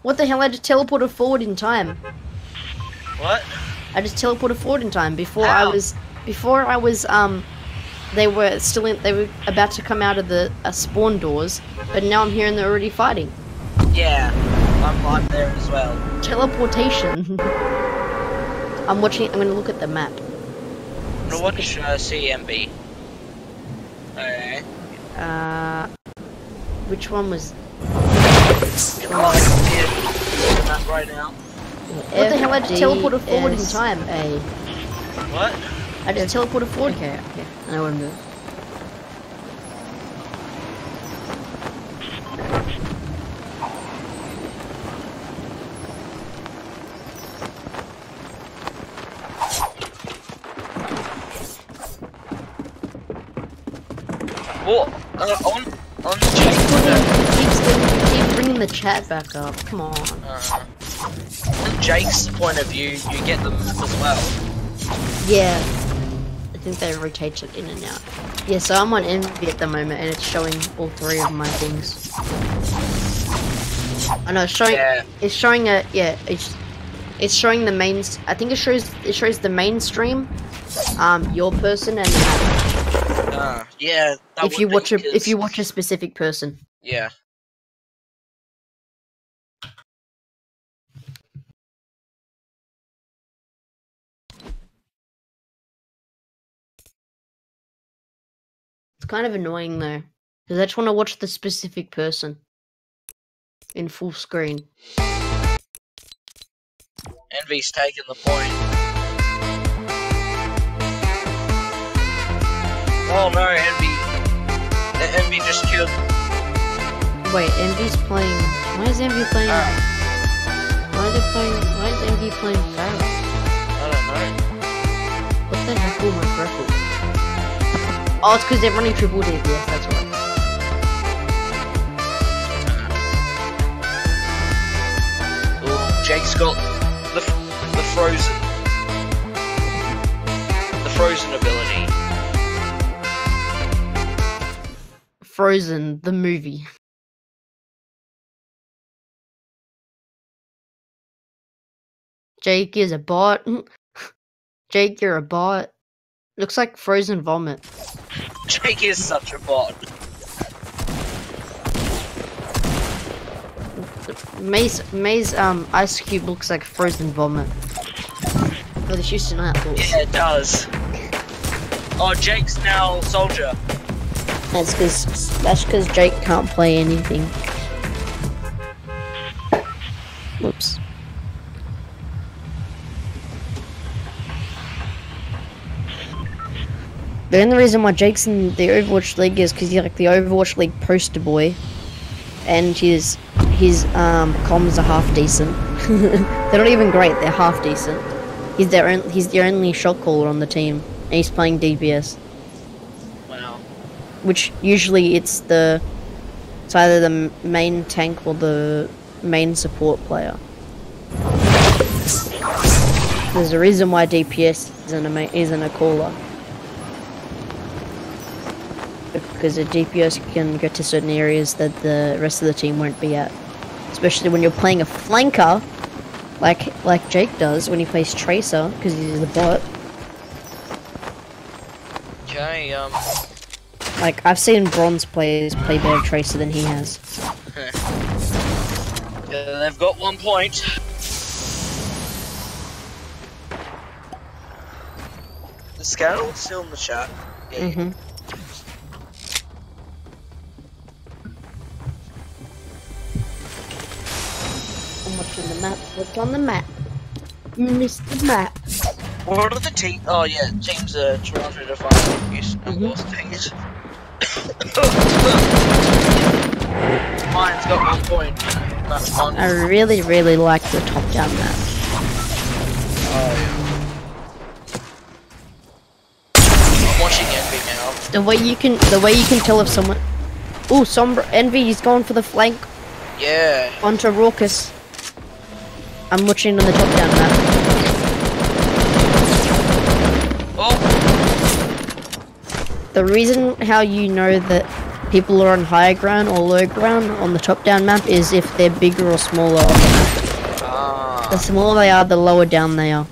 What the hell? I just teleported forward in time. What? I just teleported forward in time before How? they were about to come out of the spawn doors, but now I'm here and they're already fighting. Yeah, I'm there as well. Teleportation. I'm gonna look at the map. I'm gonna watch CMB. Okay. Which one was? Oh, I can see it on the map right now. What the hell? I just teleported forward in time. What? I just teleported forward. Okay, I know what I'm doing. What? On the chat. Keep bringing the chat back up. Come on. From Jake's point of view, you get them as well. Yeah. I think they rotate it in and out. Yeah, so I'm on Envy at the moment, and it's showing all three of my things. I know it's showing. Yeah. It's showing a It's showing the main. I think it shows the mainstream, your person, and yeah. if you watch a specific person. Yeah. It's kind of annoying though, because I just want to watch the specific person in full screen. Envy's taking the point. Oh no, Envy just killed. Wait, Envy's playing. Why is Envy playing? Why is Envy playing Pharaoh? I don't know. What the heck will my record? Oh, it's because they're running triple DPS, that's why. Ooh, Jake's got the frozen ability. Frozen, the movie. Jake is a bot. Jake, you're a bot. Looks like frozen vomit. Jake is such a bot. May's ice cube looks like frozen vomit. For the Houston Outlaws. Yeah, it does. Oh, Jake's now soldier. That's because Jake can't play anything. Whoops. The only reason why Jake's in the Overwatch League is because he's like the Overwatch League poster boy, and his comms are half decent. They're not even great; they're half decent. He's the only shot caller on the team, and he's playing DPS. Wow. Which usually it's either the main tank or the main support player. There's a reason why DPS isn't a caller. Because a DPS can go to certain areas that the rest of the team won't be at. Especially when you're playing a flanker, like Jake does when he plays Tracer, because he's the bot. Okay, Like, I've seen bronze players play better Tracer than he has. Yeah, they've got 1 point. The Scout's still in the chat. Yeah. Mm-hmm. What's on the map? What's on the map? Mr. Map. What are the teams? Oh yeah, teams are Toronto to find use and lost teams. Mine's got 1 point. That's fun. I really like the top-down map. Oh yeah. I'm watching Envy now. The way you can tell if someone. Ooh, Sombra Envy, he's going for the flank. Yeah. Onto Raucous. I'm watching on the top-down map. Oh. The reason how you know that people are on higher ground or low ground on the top-down map is if they're bigger or smaller on the map. The smaller they are, the lower down they are.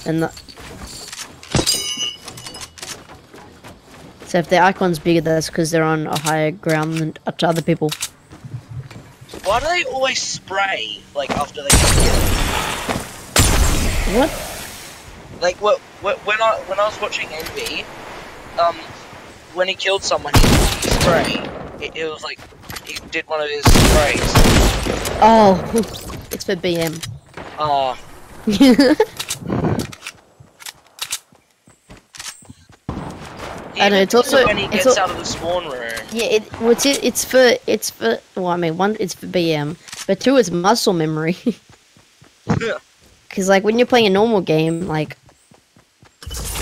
And so if their icon's bigger, that's because they're on a higher ground than to other people. Why do they always spray, like, after they get killed? What? Like, when I was watching Envy, when he killed someone, he sprayed. It was like, he did one of his sprays. Oh, it's for BM. Oh. I know, it's also when he gets out of the spawn room. Yeah, it's for well, I mean, one, it's for BM, but two, it's muscle memory. Because like when you're playing a normal game, like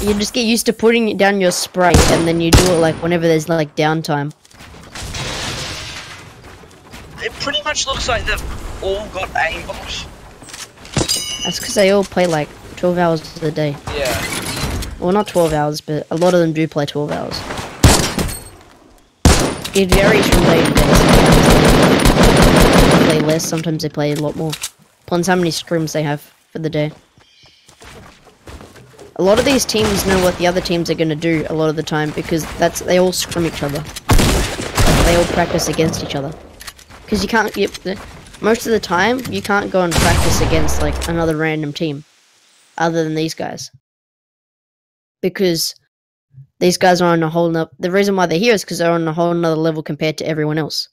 you just get used to putting down your spray, and then you do it like whenever there's like downtime. It pretty much looks like they've all got aimbot. That's because they all play like 12 hours a day. Yeah. Well, not 12 hours, but a lot of them do play 12 hours. It varies from day to day. Sometimes they play less, sometimes they play a lot more. Depends how many scrims they have for the day. A lot of these teams know what the other teams are going to do a lot of the time because they all scrim each other. They all practice against each other. Because you can't, most of the time, you can't go and practice against like another random team other than these guys. Because these guys are on a whole nother, the reason why they're here is because they're on a whole nother level compared to everyone else.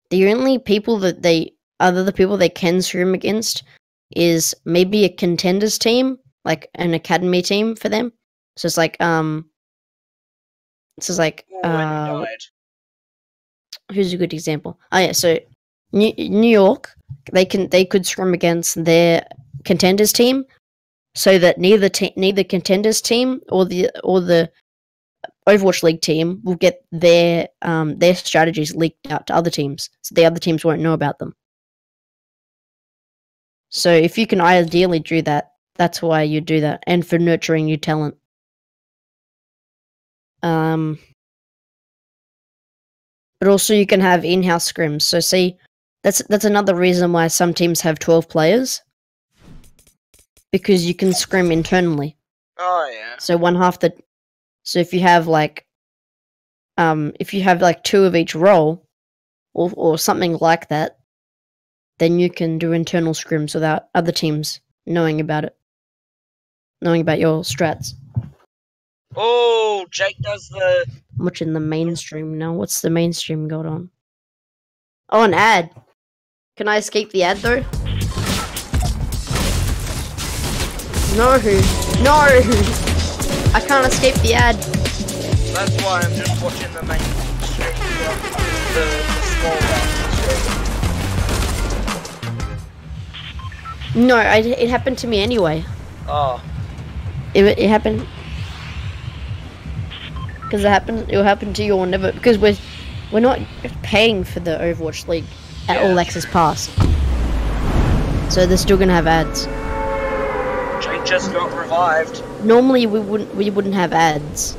The only people that other the people they can scrim against is maybe a contenders team, like an academy team for them. So it's like, who's a good example? Oh yeah, so New York, they could scrim against their contenders team, so that neither contenders team or the Overwatch League team will get their strategies leaked out to other teams, so the other teams won't know about them. So if you can ideally do that, that's why you do that, and for nurturing new talent. But also you can have in-house scrims. So see, that's another reason why some teams have 12 players. Because you can scrim internally. Oh yeah. So so if you have like two of each role or something like that, then you can do internal scrims without other teams knowing about it. Knowing about your strats. Oh, Jake does the... I'm watching the mainstream now. What's the mainstream got on? Oh, an ad. Can I escape the ad though? No! No! I can't escape the ad. That's why I'm just watching the main stream, the small stream. No, it happened to me anyway. Oh. It happened... Because it will happen to you or never... Because we're not paying for the Overwatch League at All Access Pass. So they're still gonna have ads. Jake just got revived. Normally we wouldn't have ads.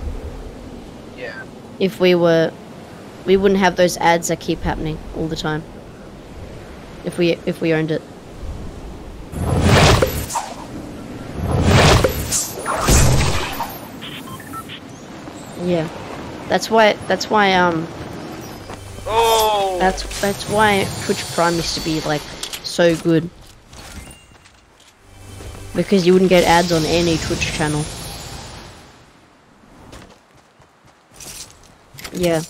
Yeah. If we wouldn't have those ads that keep happening all the time. If we owned it. Yeah. That's why Oh. That's why Twitch Prime used to be like so good. Because you wouldn't get ads on any Twitch channel. Yeah.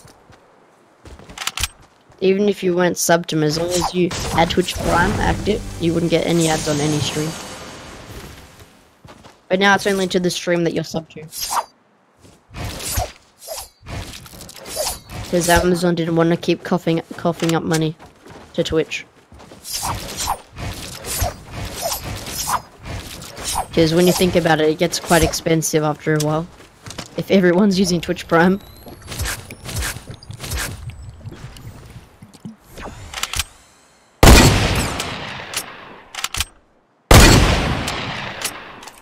Even if you weren't subbed to them, as long as you had Twitch Prime active, you wouldn't get any ads on any stream. But now it's only to the stream that you're subbed to. Because Amazon didn't want to keep coughing up money to Twitch. Because when you think about it, it gets quite expensive after a while. If everyone's using Twitch Prime.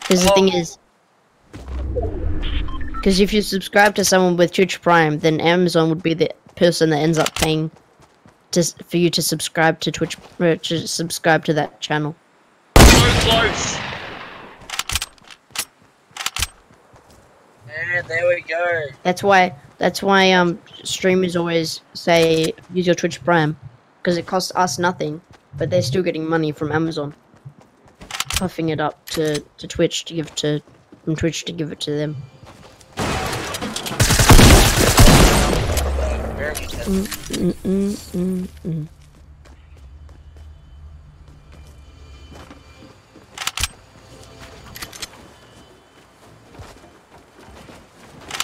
Because the thing is... Because if you subscribe to someone with Twitch Prime, then Amazon would be the person that ends up paying for you to subscribe to Twitch, to subscribe to that channel. So close. And there we go. That's why streamers always say use your Twitch Prime, because it costs us nothing, but they're still getting money from Amazon, puffing it up to Twitch to give to from Twitch to give it to them. Very good.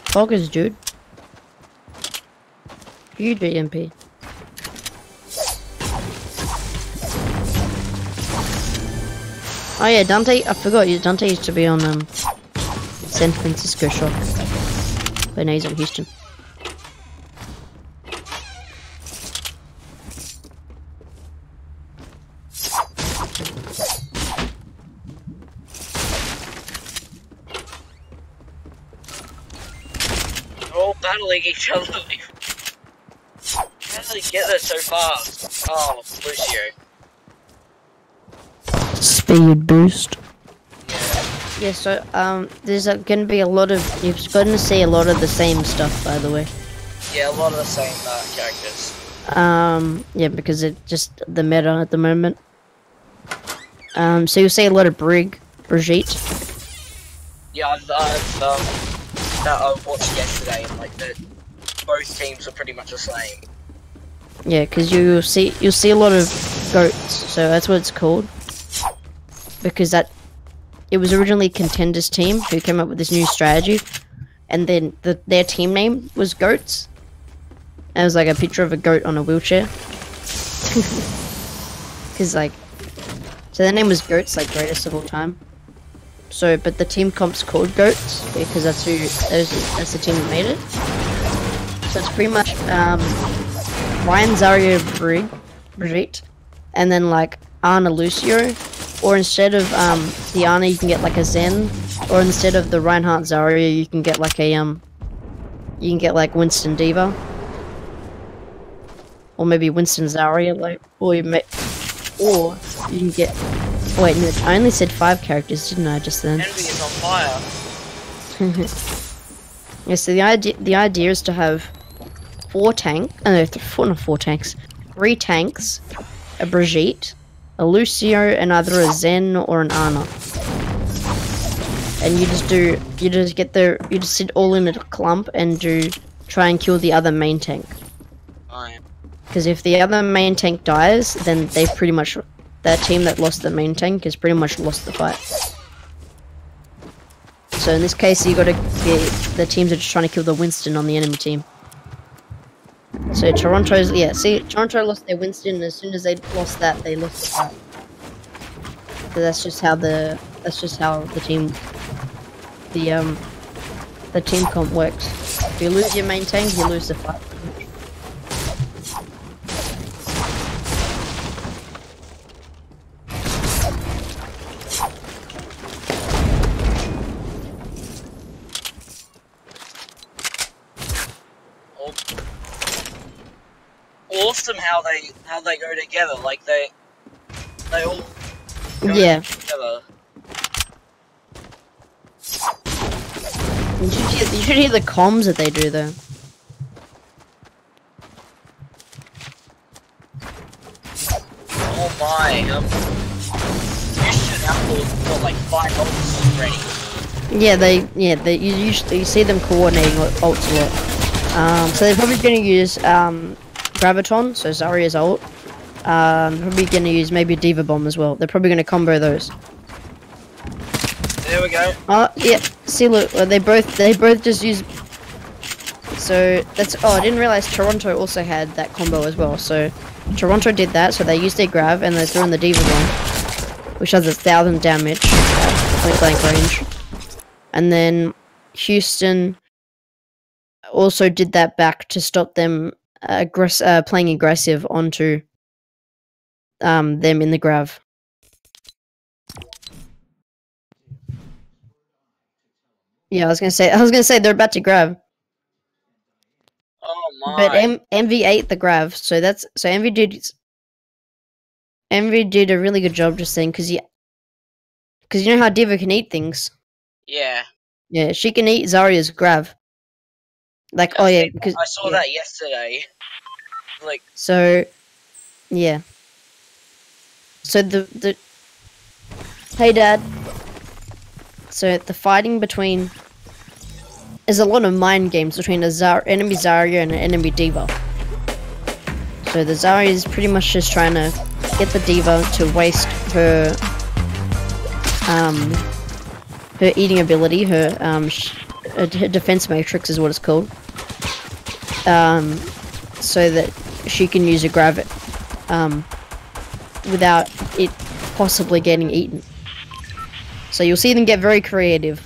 Focus, dude. Huge EMP. Oh yeah, Dante. I forgot you. Dante used to be on San Francisco Shock, but now he's on Houston. All battling each other. How did they get there so fast? Oh, Lucio. Speed boost. Yeah, so there's going to be a lot of, you're going to see a lot of the same stuff, by the way. Yeah, a lot of the same characters. Yeah, because it's just the meta at the moment. So you'll see a lot of Brigitte. Yeah, I watched yesterday, and like both teams are pretty much the same. Yeah, because you'll see a lot of goats, so that's what it's called. Because it was originally Contender's team who came up with this new strategy, and then their team name was Goats. And it was like a picture of a goat on a wheelchair. Because so their name was Goats, like greatest of all time. So, but the team comp's called Goats because that's the team that made it. So it's pretty much Ryan, Zarya, Brigitte, and then like Ana, Lucio. Or instead of the Ana, you can get like a Zen, or instead of the Reinhardt Zarya, you can get like a Winston Diva, or maybe Winston Zarya, or you can get. Oh, wait, no, I only said 5 characters, didn't I? Just then. Envy is on fire. Yeah, so the idea is to have 3 tanks, a Brigitte, a Lucio, and either a Zen or an Ana. And you just sit all in a clump and try and kill the other main tank. Because if the other main tank dies, then they've pretty much, that team that lost the main tank has pretty much lost the fight. So in this case, you gotta get the teams are just trying to kill the Winston on the enemy team. So Toronto lost their Winston, and as soon as they lost that, they lost the fight. So that's just how the team comp works. If you lose your main tank, you lose the fight. Awesome how they go together, like they all go together. You should hear the comms that they do though. Oh my, Houston Apple got like 5 ults ready. You usually see them coordinating ults a lot. So they're probably going to use Graviton, so Zarya's ult. Probably going to use maybe Diva Bomb as well. They're probably going to combo those. There we go. Yeah. See, look, they both just use. So that's. Oh, I didn't realize Toronto also had that combo as well. So Toronto did that. So they used their Grav and they threw in the Diva Bomb, which does 1,000 damage at point blank range. And then Houston also did that back to stop them playing aggressive onto them in the Grav. Yeah, I was gonna say they're about to grab. Oh But my. Envy ate the grav, so Envy did a really good job just saying because you know how Diva can eat things. Yeah. Yeah, she can eat Zarya's grav. Like, Yeah, oh yeah, see, because I saw yeah. that yesterday. Like, So yeah. So the hey dad. So the fighting between there's a lot of mind games between a enemy Zarya and an enemy Diva. So the Zarya is pretty much just trying to get the Diva to waste um her eating ability, her defense matrix is what it's called. So that she can use a grav without it possibly getting eaten. So you'll see them get very creative.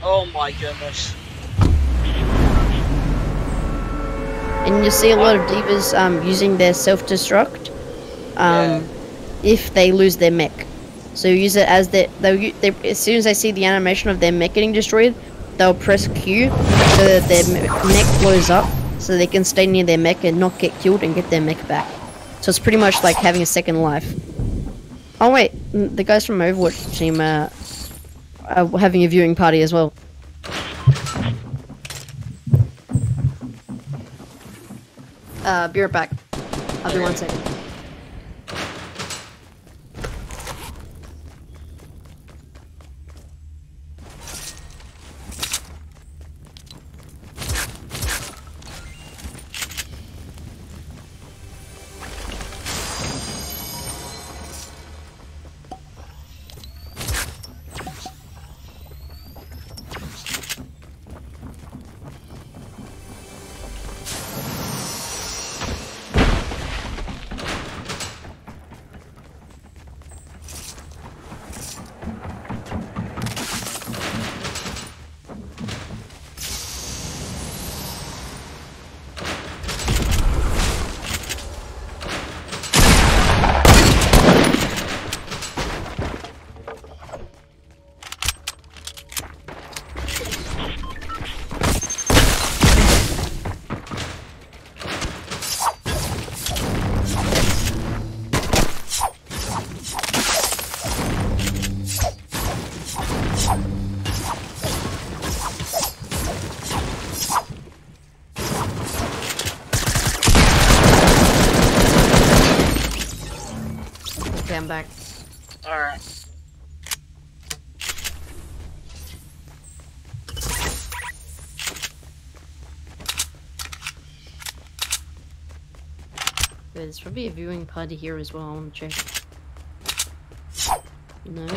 oh my goodness. And you'll see a lot of divas using their self-destruct Yeah. if they lose their mech. So use it as as soon as they see the animation of their mech getting destroyed, they'll press Q so that their mech blows up, so they can stay near their mech and not get killed and get their mech back. So it's pretty much like having a second life. Oh wait, the guys from Overwatch team are having a viewing party as well. Be right back. I'll be 1 second. Okay, I'm back. Alright. There's probably a viewing party here as well, I want to check. No, no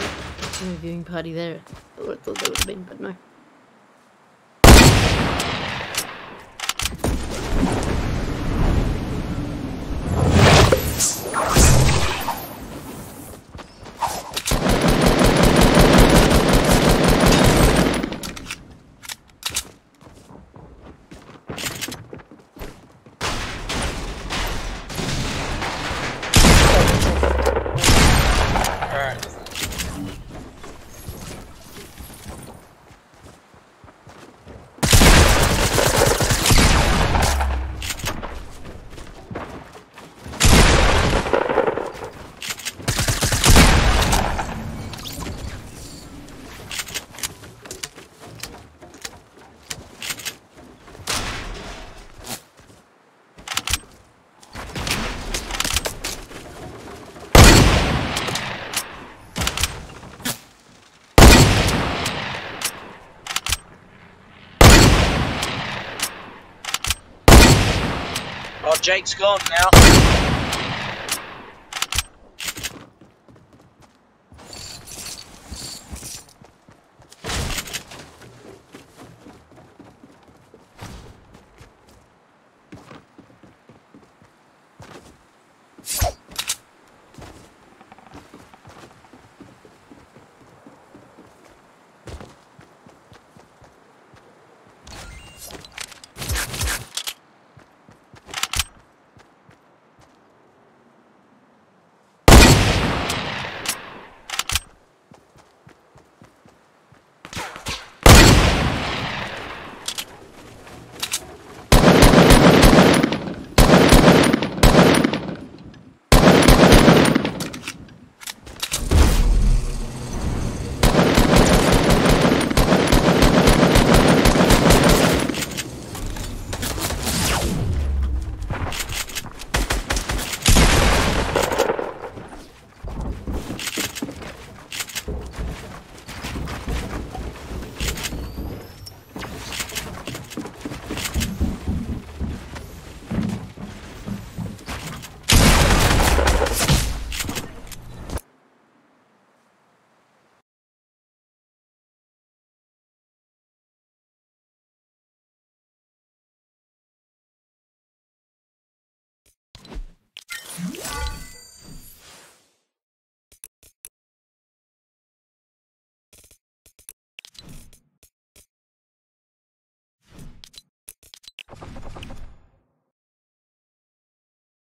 viewing party there. I would have thought there would have been, but no. Alright. Oh, Jake's gone now.